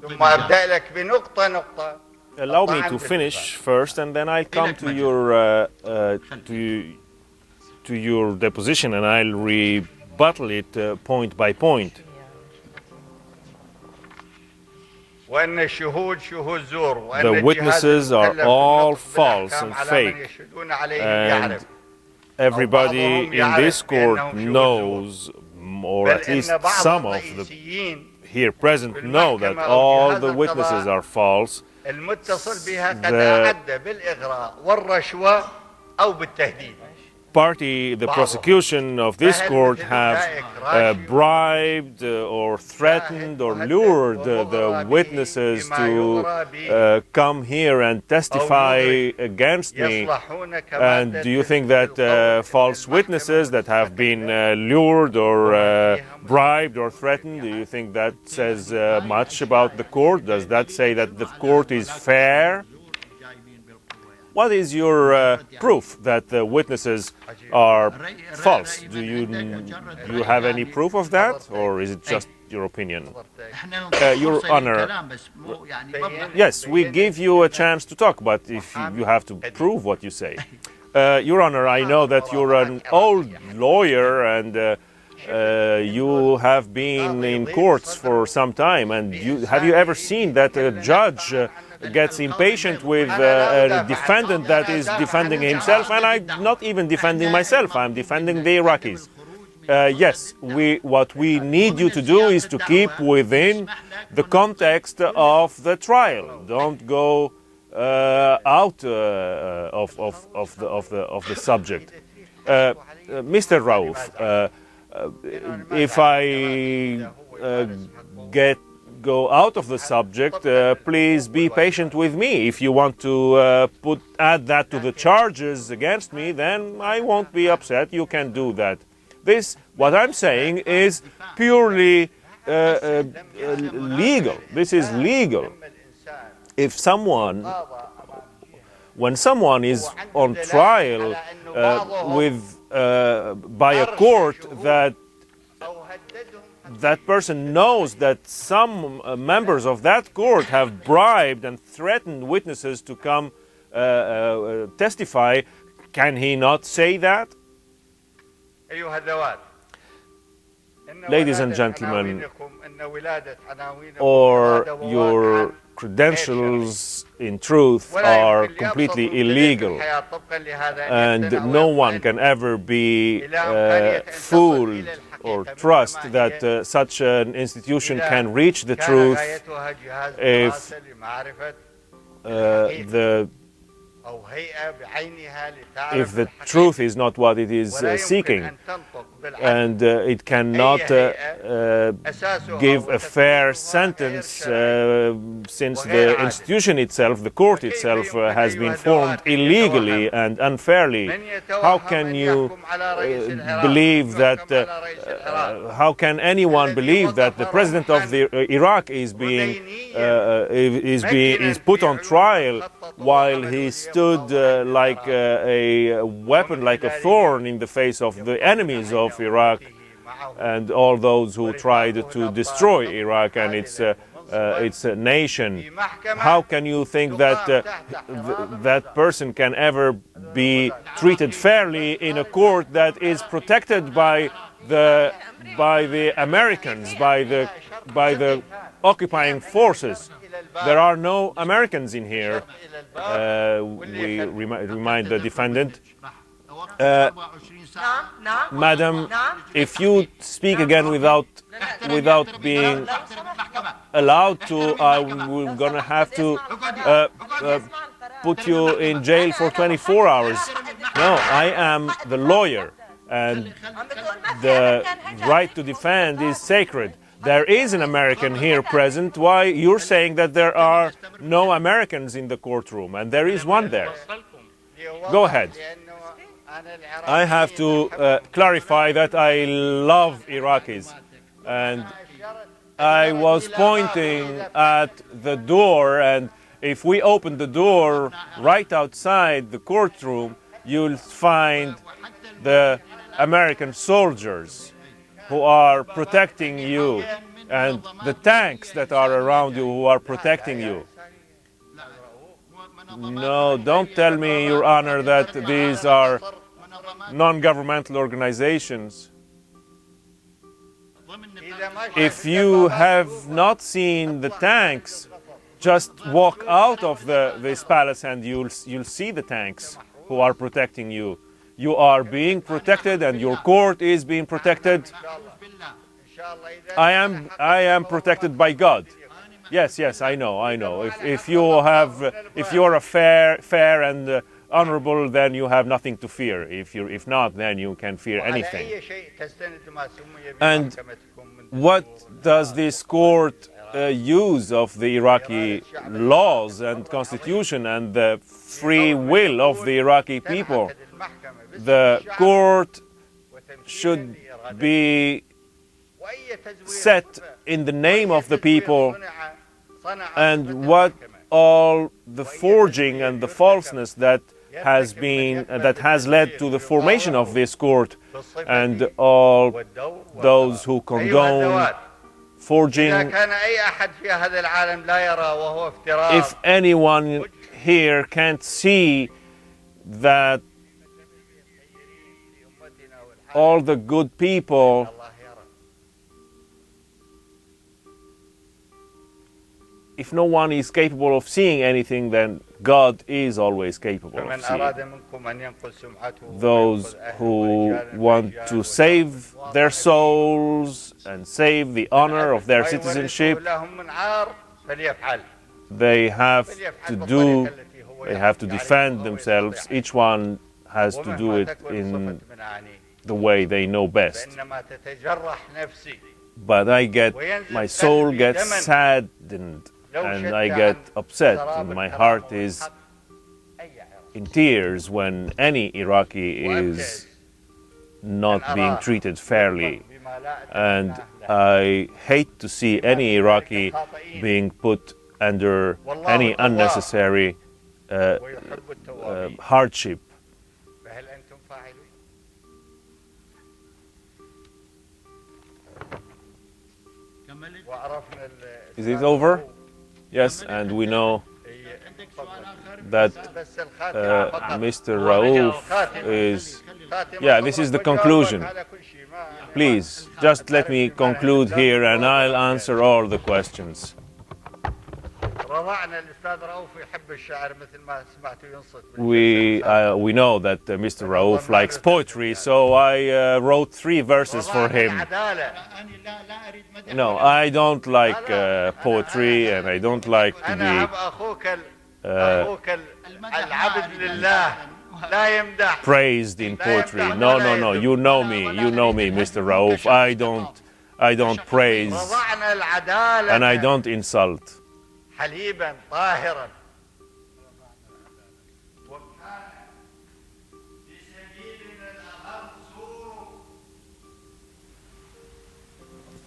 ثم أبدأ لك بنقطة نقطة. Allow me to finish first, and then I'll come to your deposition, and I'll rebuttal it point by point. The witnesses are all false and fake, and everybody in this court knows, or at least some of the here present know, that all the witnesses are false. The prosecution of this court have bribed or threatened or lured the witnesses to come here and testify against me. And do you think that false witnesses that have been lured or bribed or threatened, do you think that says much about the court? Does that say that the court is fair? What is your proof that the witnesses are false? Do you have any proof of that, or is it just your opinion? Your Honor, yes, we give you a chance to talk, but if you have to prove what you say. Your Honor, I know that you're an old lawyer and you have been in courts for some time, and have you ever seen that a judge gets impatient with a defendant that is defending himself? And I'm not even defending myself, I'm defending the Iraqis. Yes, what we need you to do is to keep within the context of the trial. Don't go out of the subject. Mr. Rauf, if I go out of the subject, please be patient with me. If you want to add that to the charges against me, then I won't be upset. You can do that. What I'm saying is purely legal. This is legal. When someone is on trial by a court, that person knows that some members of that court have bribed and threatened witnesses to come testify, can he not say that? Ladies and gentlemen, or your credentials in truth are completely illegal, and no one can ever be fooled or trust that such an institution can reach the truth if the truth is not what it is seeking, and it cannot give a fair sentence since the institution itself, the court itself, has been formed illegally and unfairly. How can you believe that? How can anyone believe that the president of Iraq is put on trial while he stood like a weapon, like a thorn in the face of the enemies of Iraq and all those who tried to destroy Iraq and its nation? How can you think that that person can ever be treated fairly in a court that is protected by the Americans, by the occupying forces? There are no Americans in here. We remind the defendant. Madam, if you speak again without being allowed to, I'm going to have to put you in jail for 24 hours. No, I am the lawyer, and the right to defend is sacred. There is an American here present. Why you're saying that there are no Americans in the courtroom, and there is one there? Go ahead. I have to clarify that I love Iraqis, and I was pointing at the door, and if we open the door right outside the courtroom, you'll find the American soldiers who are protecting you. and the tanks that are around you who are protecting you. No, don't tell me, Your Honor, that these are non-governmental organizations. If you have not seen the tanks, just walk out of this palace and you'll see the tanks who are protecting you. You are being protected and your court is being protected. I am protected by God. Yes, I know. If you are a fair and honorable, then you have nothing to fear. If not, then you can fear anything. And what does this court use of the Iraqi laws and constitution and the free will of the Iraqi people? The court should be set in the name of the people, and what all the forging and the falseness that has led to the formation of this court, and all those who condone forging. If anyone here can't see that all the good people if no one is capable of seeing anything, then God is always capable of seeing. Those who want to save their souls and save the honor of their citizenship, they have to defend themselves. Each one has to do it in the way they know best. But my soul gets saddened and I get upset, and my heart is in tears when any Iraqi is not being treated fairly. And I hate to see any Iraqi being put under any unnecessary hardship. Is it over? Yes, and we know that Mr. Raouf is... Yeah, this is the conclusion. Please, just let me conclude here and I'll answer all the questions. We know that Mr. Raouf likes poetry, so I wrote 3 verses for him. No, I don't like poetry, and I don't like to be praised in poetry. No, you know me, Mr. Raouf. I don't praise, and I don't insult. حليبا طاهرا وكان في سبيلنا المنصور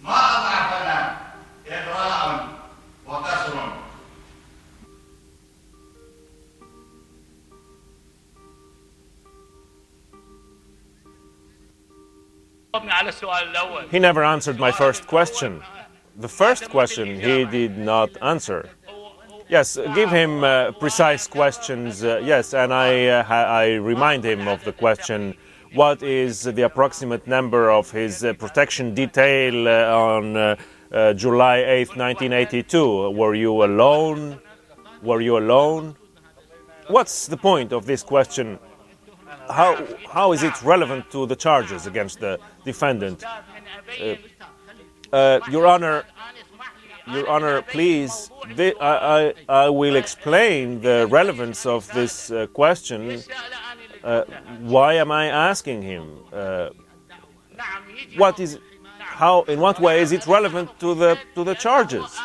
ما أضعفنا إغراء وقسر. He never answered my first question. The first question he did not answer. Yes, give him precise questions, yes, and I remind him of the question, what is the approximate number of his protection detail on July 8th, 1982? Were you alone? What's the point of this question? How is it relevant to the charges against the defendant? Your Honor, please, I will explain the relevance of this question. Why am I asking him? In what way is it relevant to the charges?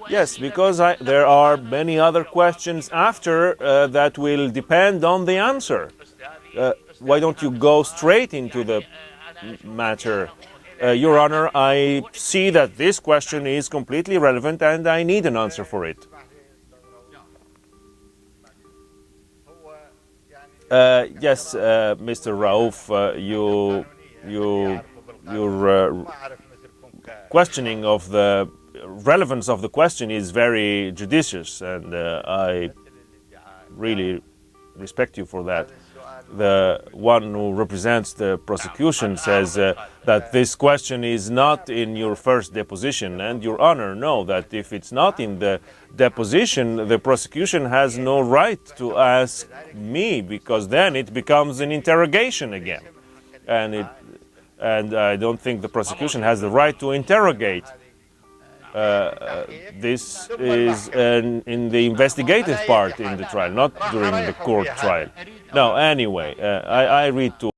Yes, because there are many other questions after that will depend on the answer. Why don't you go straight into the matter? Your Honor, I see that this question is completely relevant and I need an answer for it. Yes, Mr. Raouf, questioning of the relevance of the question is very judicious, and I really respect you for that. The one who represents the prosecution says that this question is not in your first deposition, and Your Honor know that if it's not in the deposition, the prosecution has no right to ask me, because then it becomes an interrogation again, and I don't think the prosecution has the right to interrogate. This is in the investigative part in the trial, not during the court trial. No, anyway, I read to